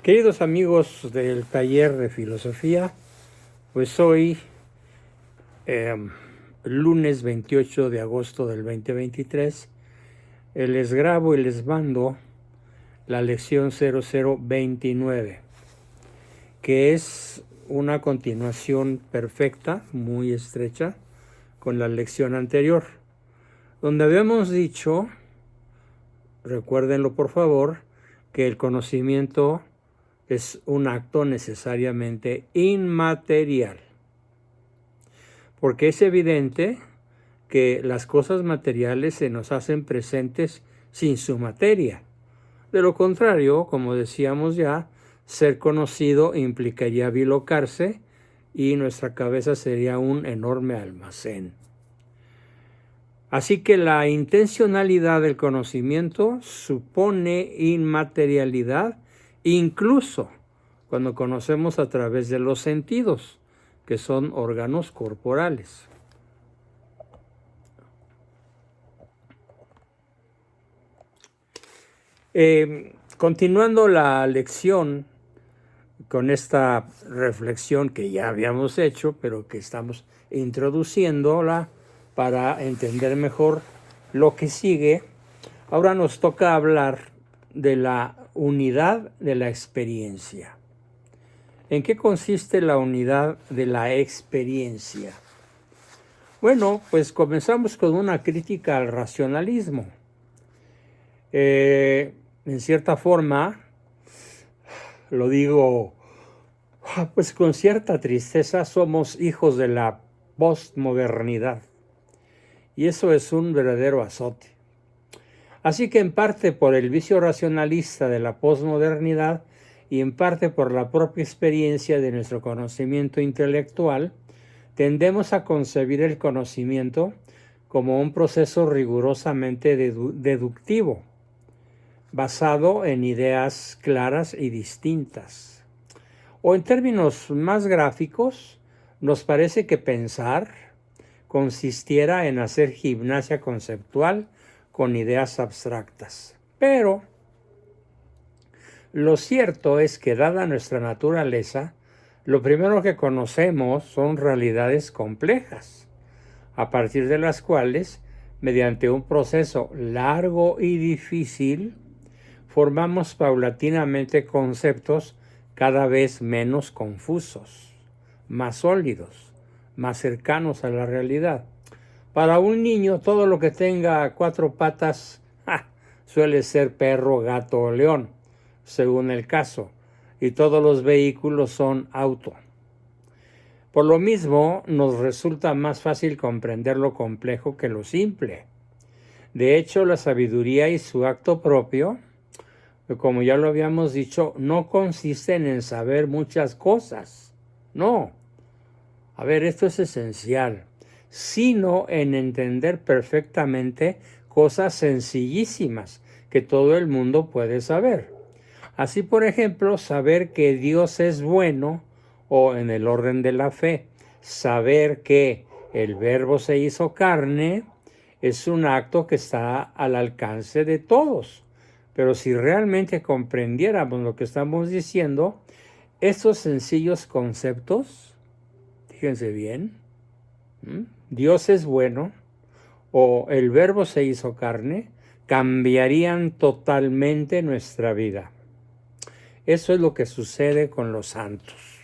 Queridos amigos del taller de filosofía, pues hoy, lunes 28 de agosto del 2023, les grabo y les mando la lección 0029, que es una continuación perfecta, muy estrecha, con la lección anterior, donde habíamos dicho, recuérdenlo por favor, que el conocimiento es un acto necesariamente inmaterial, porque es evidente que las cosas materiales se nos hacen presentes sin su materia. De lo contrario, como decíamos ya, ser conocido implicaría bilocarse y nuestra cabeza sería un enorme almacén. Así que la intencionalidad del conocimiento supone inmaterialidad, incluso cuando conocemos a través de los sentidos, que son órganos corporales. Continuando la lección con esta reflexión que ya habíamos hecho, pero que estamos introduciéndola para entender mejor lo que sigue, ahora nos toca hablar de la unidad de la experiencia. ¿En qué consiste la unidad de la experiencia? Bueno, pues comenzamos con una crítica al racionalismo. En cierta forma, lo digo pues con cierta tristeza, somos hijos de la postmodernidad. Y eso es un verdadero azote. Así que en parte por el vicio racionalista de la posmodernidad y en parte por la propia experiencia de nuestro conocimiento intelectual, tendemos a concebir el conocimiento como un proceso rigurosamente deductivo, basado en ideas claras y distintas. O en términos más gráficos, nos parece que pensar consistiera en hacer gimnasia conceptual con ideas abstractas. Pero lo cierto es que, dada nuestra naturaleza, lo primero que conocemos son realidades complejas, a partir de las cuales, mediante un proceso largo y difícil, formamos paulatinamente conceptos cada vez menos confusos, más sólidos, más cercanos a la realidad. Para un niño, todo lo que tenga cuatro patas suele ser perro, gato o león, según el caso, y todos los vehículos son auto. Por lo mismo, nos resulta más fácil comprender lo complejo que lo simple. De hecho, la sabiduría y su acto propio, como ya lo habíamos dicho, no consisten en saber muchas cosas. No. A ver, esto es esencial. Sino en entender perfectamente cosas sencillísimas que todo el mundo puede saber. Así, por ejemplo, saber que Dios es bueno, o en el orden de la fe, saber que el Verbo se hizo carne, es un acto que está al alcance de todos. Pero si realmente comprendiéramos lo que estamos diciendo, estos sencillos conceptos, fíjense bien, Dios es bueno, o el Verbo se hizo carne, cambiarían totalmente nuestra vida. Eso es lo que sucede con los santos.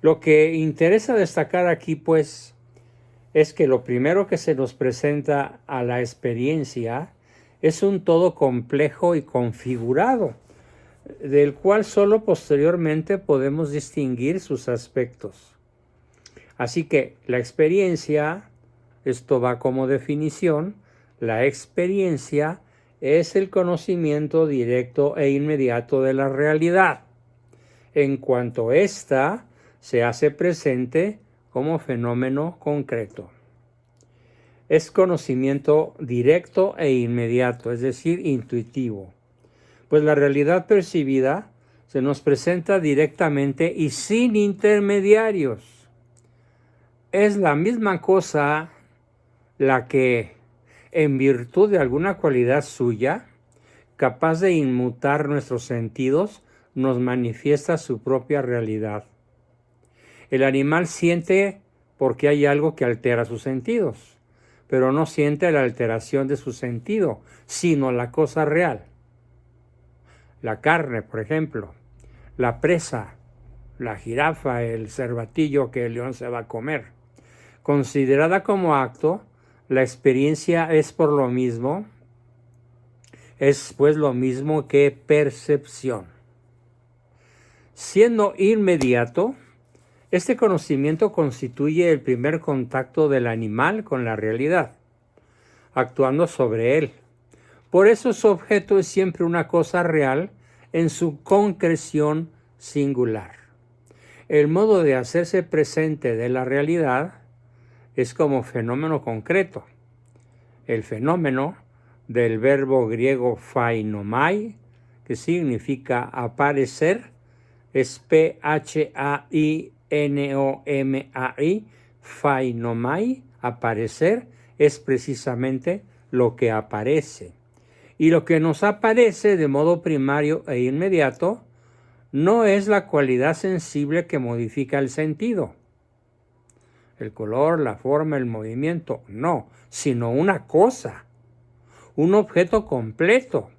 Lo que interesa destacar aquí, pues, es que lo primero que se nos presenta a la experiencia es un todo complejo y configurado, del cual solo posteriormente podemos distinguir sus aspectos. Así que la experiencia, esto va como definición, la experiencia es el conocimiento directo e inmediato de la realidad, en cuanto ésta se hace presente como fenómeno concreto. Es conocimiento directo e inmediato, es decir, intuitivo, pues la realidad percibida se nos presenta directamente y sin intermediarios. Es la misma cosa la que, en virtud de alguna cualidad suya, capaz de inmutar nuestros sentidos, nos manifiesta su propia realidad. El animal siente porque hay algo que altera sus sentidos, pero no siente la alteración de su sentido, sino la cosa real. La carne, por ejemplo, la presa, la jirafa, el cervatillo que el león se va a comer. Considerada como acto, la experiencia es por lo mismo, es pues lo mismo que percepción. Siendo inmediato, este conocimiento constituye el primer contacto del animal con la realidad, actuando sobre él. Por eso su objeto es siempre una cosa real en su concreción singular. El modo de hacerse presente de la realidad es como fenómeno concreto. El fenómeno del verbo griego phainomai, que significa aparecer, es P-H-A-I-N-O-M-A-I, phainomai, aparecer, es precisamente lo que aparece. Y lo que nos aparece de modo primario e inmediato no es la cualidad sensible que modifica el sentido, el color, la forma, el movimiento, no, sino una cosa, un objeto completo,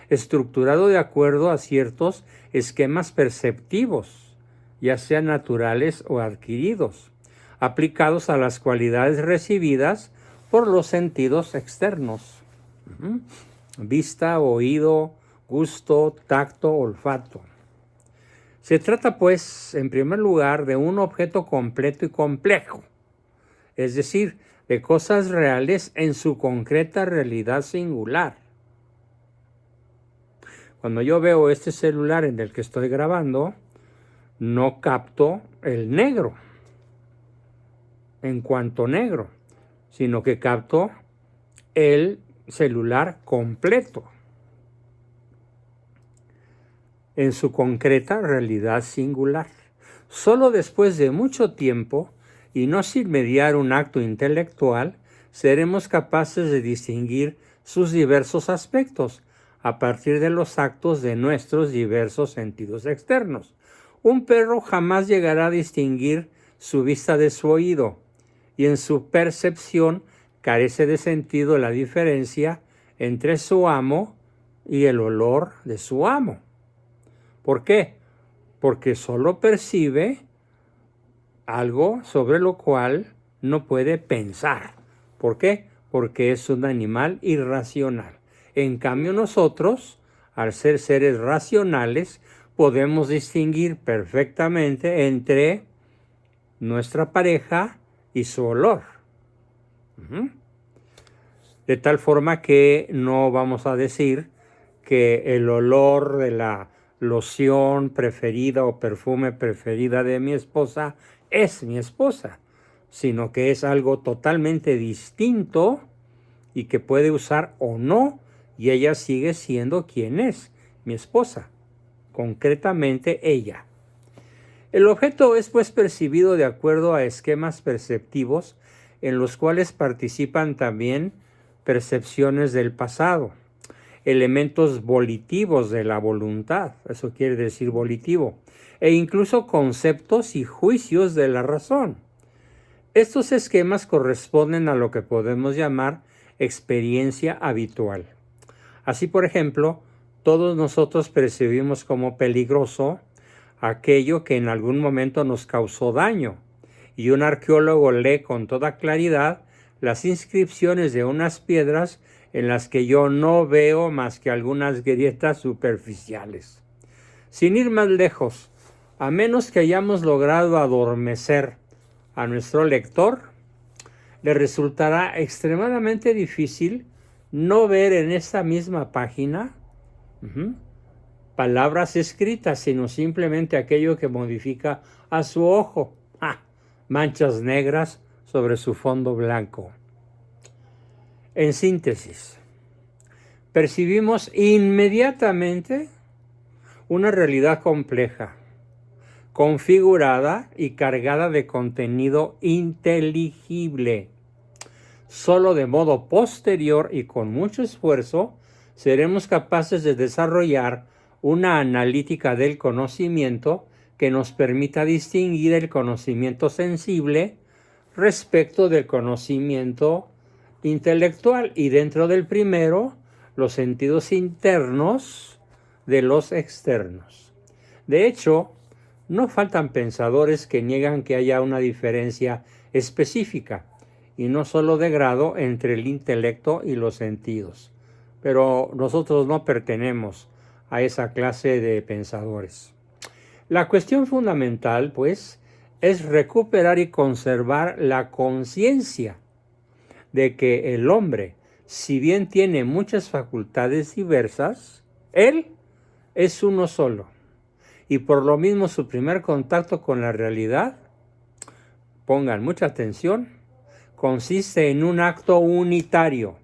estructurado de acuerdo a ciertos esquemas perceptivos, ya sean naturales o adquiridos, aplicados a las cualidades recibidas por los sentidos externos. Vista, oído, gusto, tacto, olfato. Se trata, pues, en primer lugar, de un objeto completo y complejo, es decir, de cosas reales en su concreta realidad singular. Cuando yo veo este celular en el que estoy grabando, no capto el negro en cuanto negro, sino que capto el celular completo en su concreta realidad singular. Solo después de mucho tiempo, y no sin mediar un acto intelectual, seremos capaces de distinguir sus diversos aspectos a partir de los actos de nuestros diversos sentidos externos. Un perro jamás llegará a distinguir su vista de su oído, y en su percepción carece de sentido la diferencia entre su amo y el olor de su amo. ¿Por qué? Porque solo percibe algo sobre lo cual no puede pensar. ¿Por qué? Porque es un animal irracional. En cambio nosotros, al ser seres racionales, podemos distinguir perfectamente entre nuestra pareja y su olor. De tal forma que no vamos a decir que el olor de la loción preferida o perfume preferida de mi esposa es mi esposa, sino que es algo totalmente distinto y que puede usar o no, y ella sigue siendo quien es, mi esposa, concretamente ella. El objeto es pues percibido de acuerdo a esquemas perceptivos en los cuales participan también percepciones del pasado, elementos volitivos de la voluntad, eso quiere decir volitivo, e incluso conceptos y juicios de la razón. Estos esquemas corresponden a lo que podemos llamar experiencia habitual. Así, por ejemplo, todos nosotros percibimos como peligroso aquello que en algún momento nos causó daño, y un arqueólogo lee con toda claridad las inscripciones de unas piedras en las que yo no veo más que algunas grietas superficiales. Sin ir más lejos, a menos que hayamos logrado adormecer a nuestro lector, le resultará extremadamente difícil no ver en esta misma página palabras escritas, sino simplemente aquello que modifica a su ojo. Manchas negras sobre su fondo blanco. En síntesis, percibimos inmediatamente una realidad compleja, configurada y cargada de contenido inteligible. Solo de modo posterior y con mucho esfuerzo seremos capaces de desarrollar una analítica del conocimiento que nos permita distinguir el conocimiento sensible respecto del conocimiento intelectual, y dentro del primero, los sentidos internos de los externos. De hecho, no faltan pensadores que niegan que haya una diferencia específica, y no solo de grado, entre el intelecto y los sentidos. Pero nosotros no pertenecemos a esa clase de pensadores. La cuestión fundamental, pues, es recuperar y conservar la conciencia de que el hombre, si bien tiene muchas facultades diversas, él es uno solo. Y por lo mismo su primer contacto con la realidad, pongan mucha atención, consiste en un acto unitario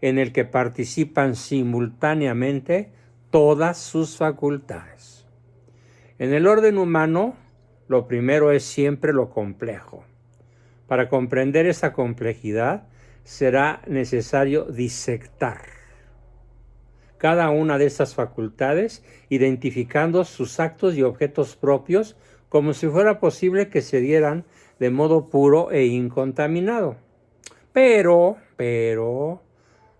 en el que participan simultáneamente todas sus facultades. En el orden humano, lo primero es siempre lo complejo. Para comprender esa complejidad, será necesario disectar cada una de estas facultades, identificando sus actos y objetos propios como si fuera posible que se dieran de modo puro e incontaminado. Pero,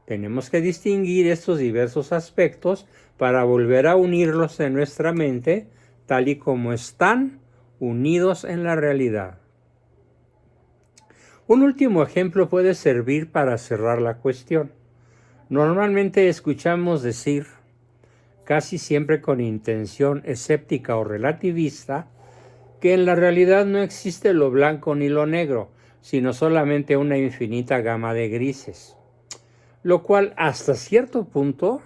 tenemos que distinguir estos diversos aspectos para volver a unirlos en nuestra mente tal y como están unidos en la realidad. Un último ejemplo puede servir para cerrar la cuestión. Normalmente escuchamos decir, casi siempre con intención escéptica o relativista, que en la realidad no existe lo blanco ni lo negro, sino solamente una infinita gama de grises, lo cual hasta cierto punto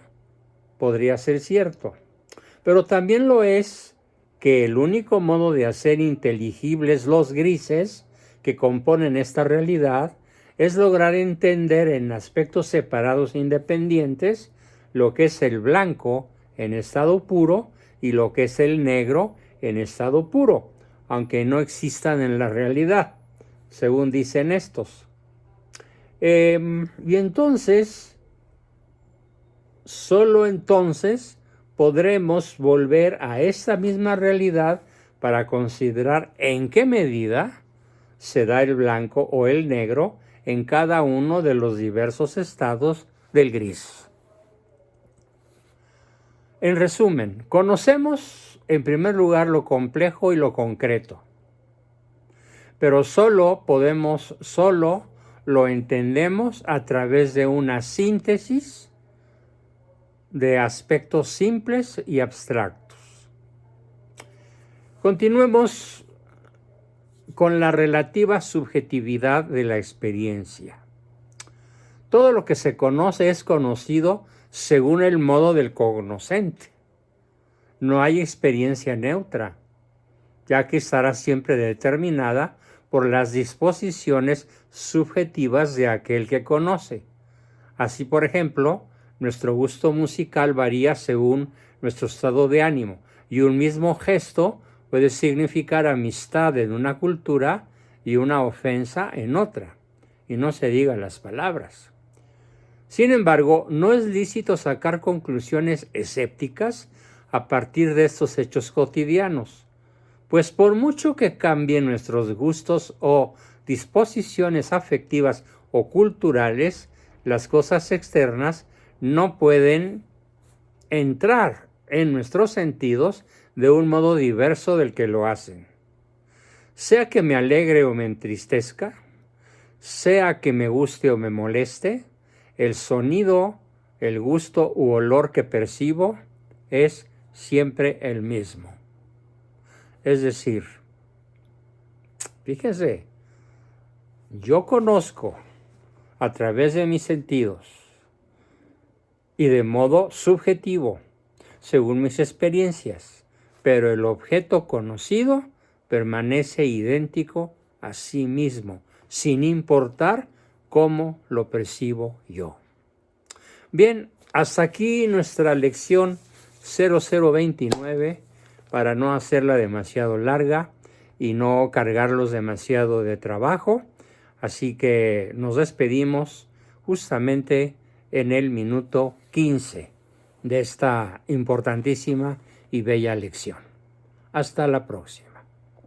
podría ser cierto, pero también lo es que el único modo de hacer inteligibles los grises que componen esta realidad es lograr entender en aspectos separados e independientes lo que es el blanco en estado puro y lo que es el negro en estado puro, aunque no existan en la realidad, según dicen estos. Y entonces, solo entonces podremos volver a esta misma realidad para considerar en qué medida se da el blanco o el negro en cada uno de los diversos estados del gris. En resumen, conocemos en primer lugar lo complejo y lo concreto, pero solo lo entendemos a través de una síntesis de aspectos simples y abstractos. Continuemos con la relativa subjetividad de la experiencia. Todo lo que se conoce es conocido según el modo del cognoscente. No hay experiencia neutra, ya que estará siempre determinada por las disposiciones subjetivas de aquel que conoce. Así, por ejemplo, nuestro gusto musical varía según nuestro estado de ánimo, y un mismo gesto puede significar amistad en una cultura y una ofensa en otra, y no se digan las palabras. Sin embargo, no es lícito sacar conclusiones escépticas a partir de estos hechos cotidianos, pues por mucho que cambien nuestros gustos o disposiciones afectivas o culturales, las cosas externas no pueden entrar en nuestros sentidos de un modo diverso del que lo hacen. Sea que me alegre o me entristezca, sea que me guste o me moleste, el sonido, el gusto u olor que percibo es siempre el mismo. Es decir, fíjese, yo conozco a través de mis sentidos y de modo subjetivo, según mis experiencias, pero el objeto conocido permanece idéntico a sí mismo, sin importar cómo lo percibo yo. Bien, hasta aquí nuestra lección 0029, para no hacerla demasiado larga y no cargarlos demasiado de trabajo. Así que nos despedimos justamente en el minuto 15. de esta importantísima y bella lección. Hasta la próxima.